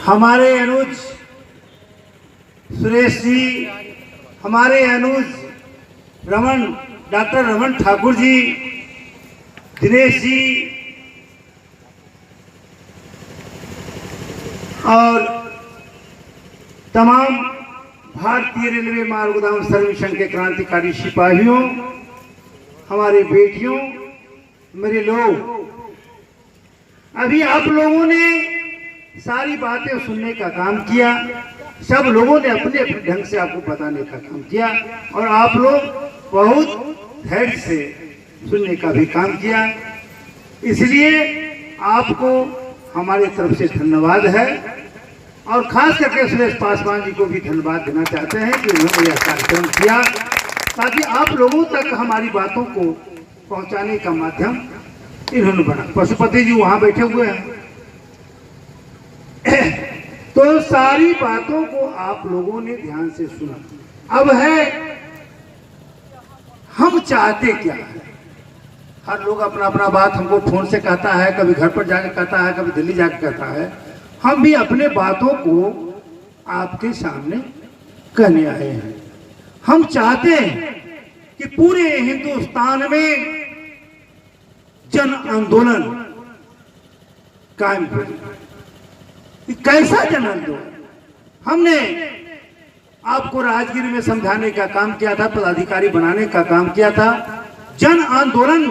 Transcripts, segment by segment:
हमारे अनुज सुरेश जी, हमारे अनुज डॉक्टर रमन ठाकुर जी, दिनेश जी और तमाम भारतीय रेलवे माल गोदाम सर्विसन के क्रांतिकारी सिपाहियों, हमारे बेटियों, मेरे लोग, अभी आप लोगों ने सारी बातें सुनने का काम किया। सब लोगों ने अपने अपने ढंग से आपको बताने का काम किया और आप लोग बहुत धैर्य से सुनने का भी काम किया। इसलिए आपको हमारी तरफ से धन्यवाद है और खास करके सुरेश पासवान जी को भी धन्यवाद देना चाहते हैं कि उन्होंने यह कार्यक्रम किया ताकि आप लोगों तक हमारी बातों को पहुंचाने का माध्यम इन्होंने बना। पशुपति जी वहां बैठे हुए हैं, तो सारी बातों को आप लोगों ने ध्यान से सुना। अब है हम चाहते क्या है। हर लोग अपना अपना बात हमको फोन से कहता है, कभी घर पर जाकर कहता है, कभी दिल्ली जाकर कहता है। हम भी अपने बातों को आपके सामने कहने आए हैं। हम चाहते हैं कि पूरे हिंदुस्तान में जन आंदोलन कायम हो। कैसा जन आंदोलन? हमने आपको राजगीर में समझाने का काम किया था, पदाधिकारी बनाने का काम किया था। जन आंदोलन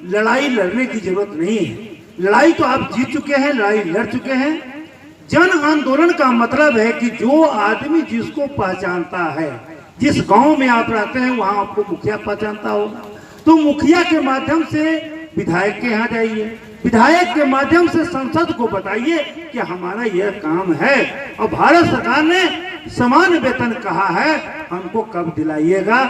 लड़ाई लड़ने की जरूरत नहीं है। लड़ाई तो आप जीत चुके हैं, लड़ाई लड़ चुके हैं। जन आंदोलन का मतलब है कि जो आदमी जिसको पहचानता है, जिस गांव में आप रहते हैं वहां आपको मुखिया पहचानता होगा, तो मुखिया के माध्यम से विधायक के यहाँ जाइए, विधायक के माध्यम से संसद को बताइए कि हमारा यह काम है और भारत सरकार ने समान वेतन कहा है, हमको कब दिलाइएगा।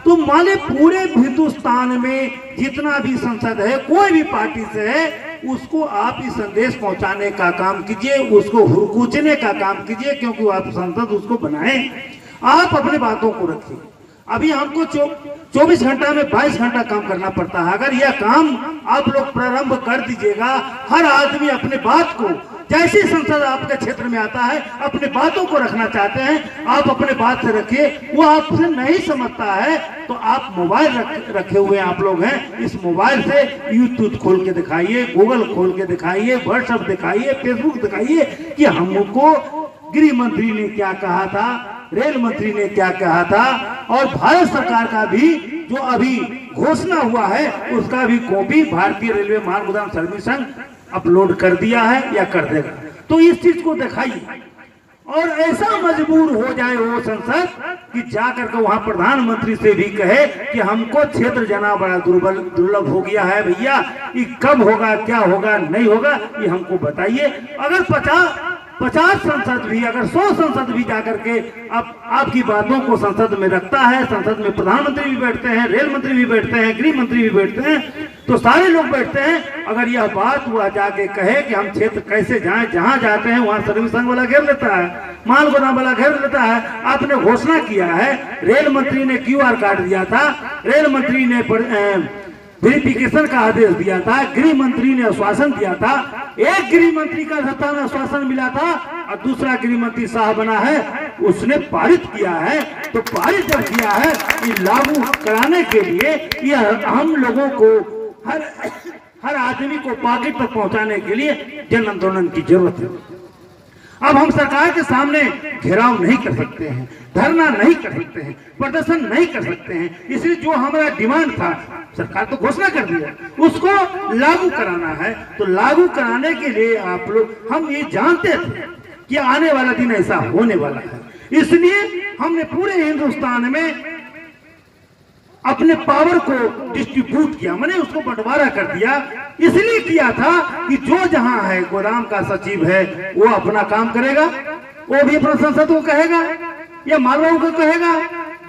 तो माने पूरे हिंदुस्तान में जितना भी संसद है, कोई भी पार्टी से है, उसको आप इस संदेश पहुंचाने का काम कीजिए, उसको हुरकूचने का काम कीजिए, क्योंकि आप संसद उसको बनाए। आप अपने बातों को रखिए। अभी हमको 24 घंटा में 22 घंटा काम करना पड़ता है। अगर यह काम आप लोग प्रारंभ कर दीजिएगा, हर आदमी अपने बात को, जैसी संसद आपके क्षेत्र में आता है, अपने बातों को रखना चाहते हैं, आप अपने बात से रखिए। वो आपसे नहीं समझता है तो आप मोबाइल रखे हुए आप लोग हैं, इस मोबाइल से यूट्यूब खोल के दिखाइए, गूगल खोल के दिखाइए, व्हाट्सएप दिखाइए, फेसबुक दिखाइए कि हमको गृह मंत्री ने क्या कहा था, रेल मंत्री ने क्या कहा था, और भारत सरकार का भी जो अभी घोषणा हुआ है उसका भी कॉपी भारतीय रेलवे माल गोदाम सर्विसन अपलोड कर दिया है या कर देगा। तो इस चीज को दिखाइए और ऐसा मजबूर हो जाए वो संसद कि जाकर के वहां प्रधानमंत्री से भी कहे कि हमको क्षेत्र जाना बड़ा दुर्लभ हो गया है भैया, ये कब होगा, क्या होगा, नहीं होगा, ये हमको बताइए। अगर 50 संसद भी, अगर 100 संसद भी जाकर के आपकी बातों को संसद में रखता है, संसद में प्रधानमंत्री भी बैठते हैं, रेल मंत्री भी बैठते हैं, गृह मंत्री भी बैठते हैं, तो सारे लोग बैठते हैं। अगर यह बात हुआ जाके कहे कि हम क्षेत्र कैसे जाएं, जहां जाते हैं वहां सर्विस संघ वाला घेर लेता है, माल गोदाम वाला घेर लेता है। आपने घोषणा किया है, रेल मंत्री ने QR कार्ड दिया था, रेल मंत्री ने वेरिफिकेशन का आदेश दिया था, गृह मंत्री ने आश्वासन दिया था। एक गृह मंत्री का सत्ता में आश्वासन मिला था और दूसरा गृह मंत्री साहब बना है, उसने पारित किया है। तो पारित जब किया है, ये लागू कराने के लिए यह हम लोगों को हर आदमी को पॉकेट तक पहुंचाने के लिए जन आंदोलन की जरूरत है। अब हम सरकार के सामने घेराव नहीं कर सकते हैं, धरना नहीं कर सकते हैं, प्रदर्शन नहीं कर सकते हैं। इसलिए जो हमारा डिमांड था, सरकार तो घोषणा कर दिया, उसको लागू कराना है। तो लागू कराने के लिए आप लोग, हम ये जानते थे कि आने वाला दिन ऐसा होने वाला है, इसलिए हमने पूरे हिंदुस्तान में अपने पावर को डिस्ट्रीब्यूट किया, मैंने उसको बंटवारा कर दिया। इसलिए किया था कि जो जहां है, गोदाम का सचिव है वो अपना काम करेगा, वो भी अपना संसद को कहेगा या मालवाओं को कहेगा,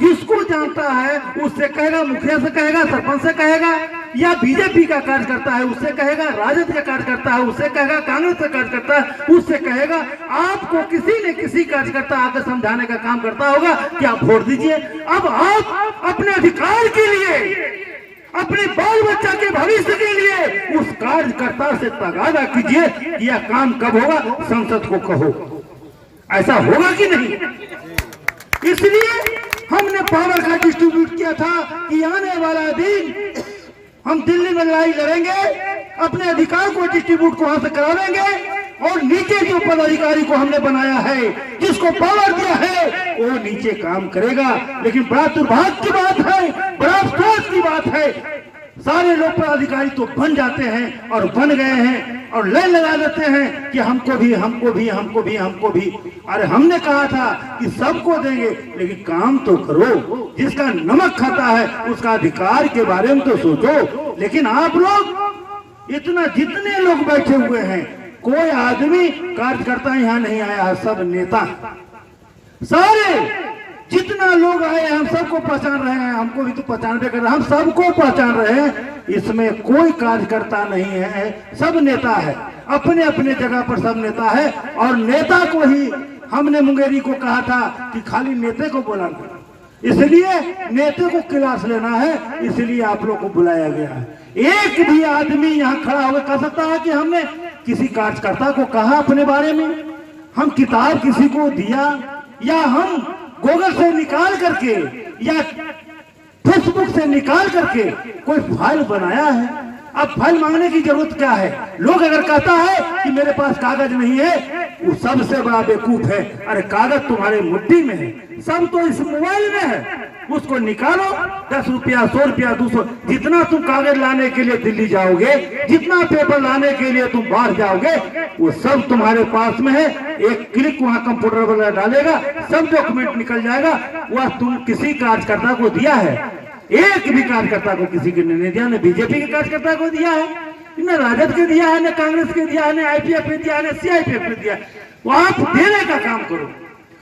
जिसको जानता है उससे कहेगा, मुखिया से कहेगा, सरपंच से कहेगा, या बीजेपी का कार्यकर्ता है उससे कहेगा, राजद का कार्यकर्ता है उससे कहेगा, कांग्रेस का कार्यकर्ता है उससे कहेगा। आपको किसी न किसी कार्यकर्ता आकर समझाने का काम करता होगा कि आप वोट दीजिए। अब आप अपने अधिकार के लिए, अपने बाल बच्चा के भविष्य के लिए उस कार्यकर्ता से तगादा कीजिए कि यह काम कब होगा, संसद को कहो। ऐसा होगा कि नहीं? इसलिए हमने पावर का डिस्ट्रीब्यूट किया था कि आने वाला दिन हम दिल्ली में लड़ाई लड़ेंगे, अपने अधिकार को डिस्ट्रीब्यूट को वहां से करावेंगे, और नीचे जो पदाधिकारी को हमने बनाया है, जिसको पावर दिया है, वो नीचे काम करेगा। लेकिन बड़ा दुर्भाग्य की बात है, बड़ा अफसोस की बात है, सारे लोग पदाधिकारी तो बन जाते हैं और बन गए हैं और लाइन लगा देते हैं कि हमको भी हमको भी हमको भी हमको भी। अरे हमने कहा था कि सबको देंगे, लेकिन काम तो करो। जिसका नमक खाता है उसका अधिकार के बारे में तो सोचो। लेकिन आप लोग इतना, जितने लोग बैठे हुए हैं, कोई आदमी कार्यकर्ता यहाँ नहीं आया, सब नेता। सारे जितना लोग आए हम सबको पहचान रहे हैं, हमको भी तो पहचानबे कर रहे हैं, हम सबको पहचान रहे हैं। इसमें कोई कार्यकर्ता नहीं है, सब नेता है, अपने अपने जगह पर सब नेता है। और नेता को ही हमने मुंगेरी को कहा था कि खाली नेता को बुलाना, इसलिए नेता को क्लास लेना है, इसलिए आप लोग को बुलाया गया है। एक भी आदमी यहाँ खड़ा होकर कह सकता है कि हमने किसी कार्यकर्ता को कहा अपने बारे में, हम किताब किसी को दिया, या हम गूगल से निकाल करके या फेसबुक से निकाल करके कोई फाइल बनाया है? अब फाइल मांगने की जरूरत क्या है? लोग अगर कहता है कि मेरे पास कागज नहीं है, वो सबसे बड़ा बेवकूफ है। अरे कागज तुम्हारे मुट्ठी में है, सब तो इस मोबाइल में है, उसको निकालो। 10 रुपया, 100 रुपया, 200, जितना तुम कागज लाने के लिए दिल्ली जाओगे, जितना पेपर लाने के लिए तुम बाहर जाओगे, वो सब तुम्हारे पास में है। एक क्लिक वहां कंप्यूटर पर डालेगा, सब डॉक्यूमेंट निकल जाएगा। वह तुम किसी कार्यकर्ता को दिया है? एक भी कार्यकर्ता को किसी के नहीं दिया। न बीजेपी के कार्यकर्ता को दिया है, न राजद के दिया है, न कांग्रेस के दिया है, न आईपीएफ पे दिया है, न सीआईपीएफ पे दिया। वो आप देने का काम करो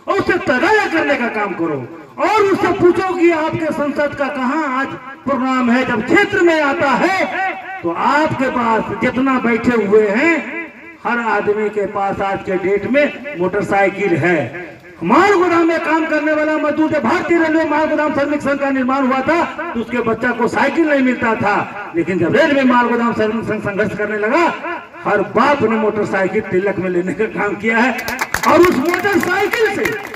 और उससे तगादा करने का काम करो, और उससे पूछो कि आपके संसद का कहाँ आज प्रोग्राम है। जब क्षेत्र में आता है तो आपके पास जितना बैठे हुए हैं, हर आदमी के पास आज के डेट में मोटरसाइकिल है। माल गोदाम में काम करने वाला मजदूर, जब भारतीय रेलवे माल गोदाम श्रमिक संघ का निर्माण हुआ था तो उसके बच्चा को साइकिल नहीं मिलता था। लेकिन जब रेलवे माल गोदाम श्रमिक संघ संघर्ष करने लगा, हर बाप ने मोटरसाइकिल तिलक में लेने का काम किया है। और उस मोटरसाइकिल से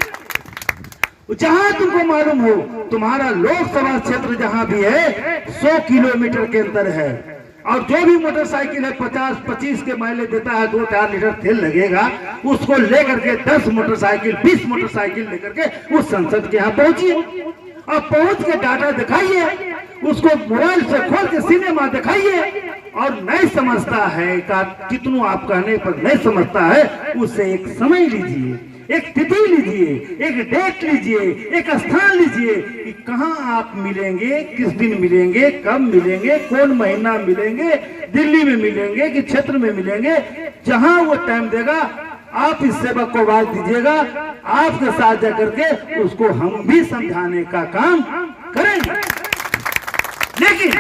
जहां तुमको मालूम हो, तुम्हारा लोकसभा क्षेत्र जहां भी है 100 किलोमीटर के अंदर है, और जो भी मोटरसाइकिल है 50-25 के माइलेज देता है, 2-4 लीटर तेल लगेगा, उसको लेकर के 10 मोटरसाइकिल 20 मोटरसाइकिल लेकर के उस संसद के यहाँ पहुंचिए। अब पहुंच के डाटा दिखाइए, उसको मोबाइल से खोल के सिनेमा दिखाइए, और नहीं समझता है का कितनों आप कहने पर नहीं समझता है, उससे एक समय लीजिए, एक तिथि लीजिए, एक डेट लीजिए, एक स्थान लीजिए कि कहां आप मिलेंगे, किस दिन मिलेंगे, कब मिलेंगे, कौन महीना मिलेंगे, दिल्ली में मिलेंगे कि क्षेत्र में मिलेंगे। जहां वो टाइम देगा आप इस सेवक को आवाज दीजिएगा, आपके साथ जाकर के उसको हम भी समझाने का काम करेंगे। लेकिन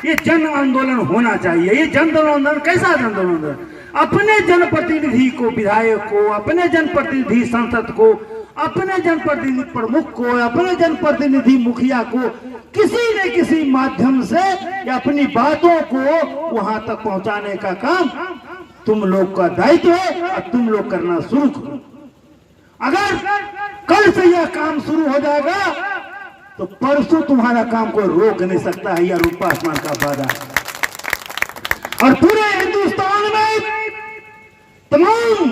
ये जन आंदोलन होना चाहिए। ये जन आंदोलन कैसा जन आंदोलन? अपने जनप्रतिनिधि को, विधायक को, अपने जनप्रतिनिधि सांसद को, अपने जनप्रतिनिधि प्रमुख को, अपने जनप्रतिनिधि मुखिया को किसी न किसी माध्यम से या अपनी बातों को वहां तक पहुंचाने का काम तुम लोग का दायित्व है, और तुम लोग करना शुरू करो। अगर कल से यह काम शुरू हो जाएगा तो परसों तुम्हारा काम कोई रोक नहीं सकता है, यह रूपा आसमान का वादा है। और पूरे हिंदुस्तान में तमाम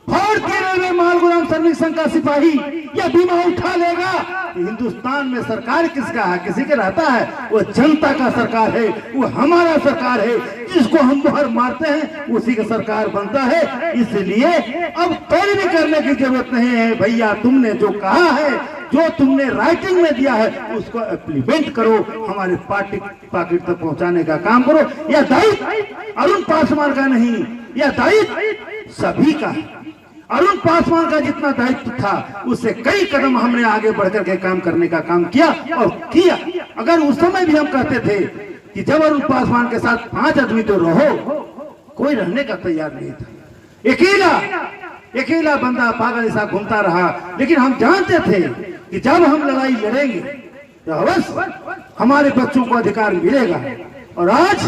भारतीय रेलवे माल गोदाम श्रमिक संघ का सिपाही यह बीमा उठा लेगा कि हिंदुस्तान में सरकार किसका है, किसी के रहता है? वो जनता का सरकार है, वो हमारा सरकार है। जिसको हम बाहर मारते हैं उसी का सरकार बनता है। इसलिए अब पैरवी करने की जरूरत नहीं है भैया। तुमने जो कहा है, जो तुमने राइटिंग में दिया है, उसको इम्प्लीमेंट करो, हमारे पार्टी पॉकेट तक पहुंचाने का काम करो। यह दायित्व अरुण पासवान का नहीं, यह दायित्व सभी का है। अरुण पासवान का जितना दायित्व था उससे कई कदम हमने आगे बढ़कर के काम करने का काम किया और किया। अगर उस समय भी हम कहते थे कि जब अरुण पासवान के साथ 5 आदमी तो रहो, कोई रहने का तैयार नहीं था। अकेला बंदा पागल ऐसा घूमता रहा। लेकिन हम जानते थे कि जब हम लड़ाई लड़ेंगे तो अवश्य हमारे बच्चों को अधिकार मिलेगा। और आज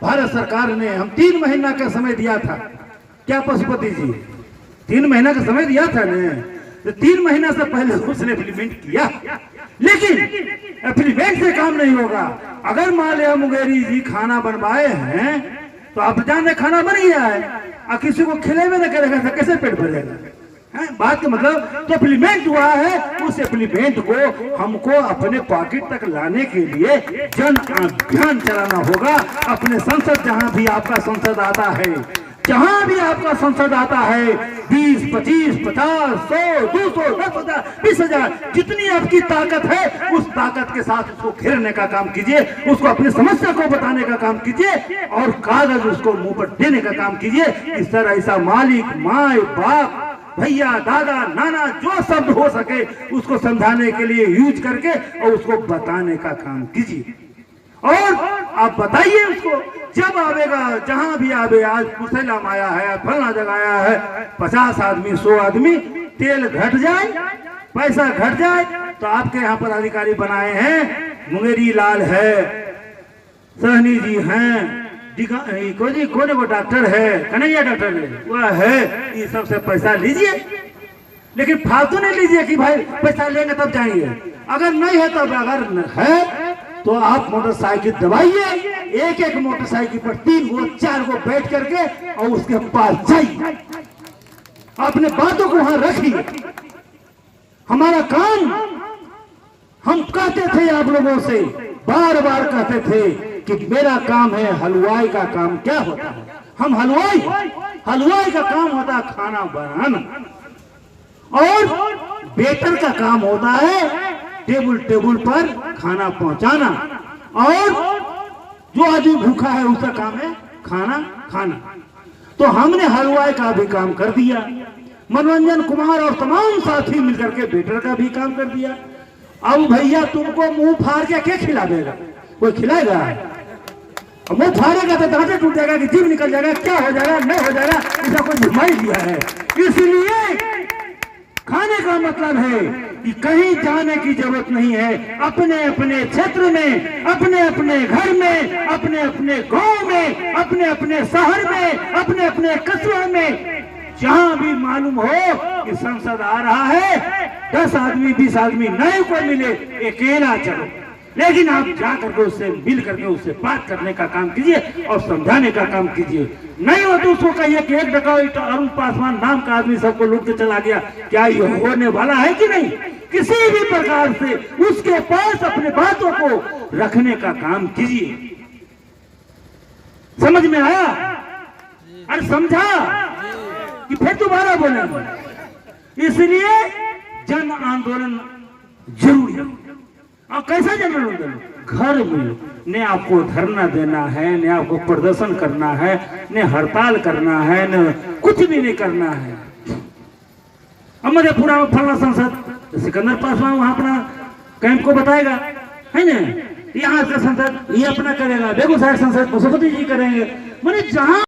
भारत सरकार ने हम 3 महीना का समय दिया था। क्या पशुपति जी 3 महीना का समय दिया था ना, तो 3 महीना से पहले उसने इम्प्लीमेंट किया, लेकिन इम्प्लीमेंट से काम नहीं होगा। अगर मान लिया मुंगेरी जी खाना बनवाए हैं तो आप जान रहे खाना बन गया है और किसी को खिलेवे न करेगा तो कैसे पेट भरेगा? बात का मतलब तो इम्प्लीमेंट हुआ है, उस इम्प्लीमेंट को हमको अपने पॉकेट तक लाने के लिए जन अभियान चलाना होगा। अपने संसद, जहां भी आपका संसद आता है, जहां भी आपका संसद आता है, 20, 25, 50, 100, 200, 10,000, 20,000, जितनी आपकी ताकत है उस ताकत के साथ उसको घेरने का काम कीजिए, उसको अपनी समस्या को बताने का काम कीजिए और कागज उसको मुंह पर देने का काम कीजिए। इस तरह ऐसा मालिक, माए, बाप, भैया, दादा, नाना, जो शब्द हो सके उसको समझाने के लिए यूज करके और उसको बताने का काम कीजिए। और आप बताइए उसको, जब आवेगा, जहां भी आवे, आज कुशेला आया है, फलना जगह आया है, 50 आदमी, 100 आदमी, तेल घट जाए, पैसा घट जाए, तो आपके यहाँ पर अधिकारी बनाए हैं, मुंगेरी लाल है, सहनी जी हैं, कोई को डॉक्टर है, कन्हैया डॉक्टर है, वह है, ये सबसे पैसा लीजिए, लेकिन फालतू नहीं लीजिए कि भाई पैसा लेंगे तब जाएंगे। अगर नहीं है तब, अगर है तो आप मोटरसाइकिल दबाइए, एक मोटरसाइकिल पर 3 गो 4 गो बैठ करके और उसके पास जाइए, अपने बातों को वहां रखिए। हमारा काम, हम कहते थे आप लोगों से, बार बार कहते थे कि मेरा काम है, हलवाई का काम क्या होता है? हम हलवाई का काम होता है खाना बनाना, और वेटर का काम होता है टेबल पर खाना पहुंचाना, और जो आदमी भूखा है उसका काम है खाना खाना। तो हमने हलवाई का भी काम कर दिया, मनोरंजन कुमार और तमाम साथी मिलकर के वेटर का भी काम कर दिया। अब भैया तुमको मुंह फाड़ के क्या खिला देगा? कोई खिलाएगा? मुंह फाड़ेगा तो दांते टूट जाएगा कि जीभ निकल जाएगा, क्या हो जाएगा, नहीं हो जाएगा, इसका कोई घुमाई दिया है। इसलिए खाने का मतलब है कि कहीं जाने की जरूरत नहीं है, अपने अपने क्षेत्र में, अपने अपने घर में, अपने अपने गांव में, अपने अपने शहर में, अपने अपने कस्बे में, जहां भी मालूम हो कि संसद आ रहा है, 10 आदमी 20 आदमी नहीं को मिले, अकेला चलो, लेकिन आप जा करके उससे मिल करके उससे बात करने का काम कीजिए और समझाने का काम कीजिए। नहीं हो तो उसको कहिए कि एक डकाऊ अरुण पासवान नाम का आदमी सबको लूट के चला गया, क्या ये होने वाला है कि नहीं? किसी भी प्रकार से उसके पास अपने बातों को रखने का काम कीजिए। समझ में आया? अरे समझा कि फिर दोबारा बोलेंगे। इसलिए जन आंदोलन जरूरी है। और कैसा जन आंदोलन? घर में ने आपको धरना देना है, ने आपको प्रदर्शन करना है, ने हड़ताल करना है, न कुछ भी नहीं करना है। अब मधेपुरा में फलना सांसद सिकंदर पासवान वहां अपना कैंप को बताएगा, है ना? यहाँ का संसद ये अपना करेगा, बेगूसराय संसद पशुपति जी करेंगे, मैंने जहां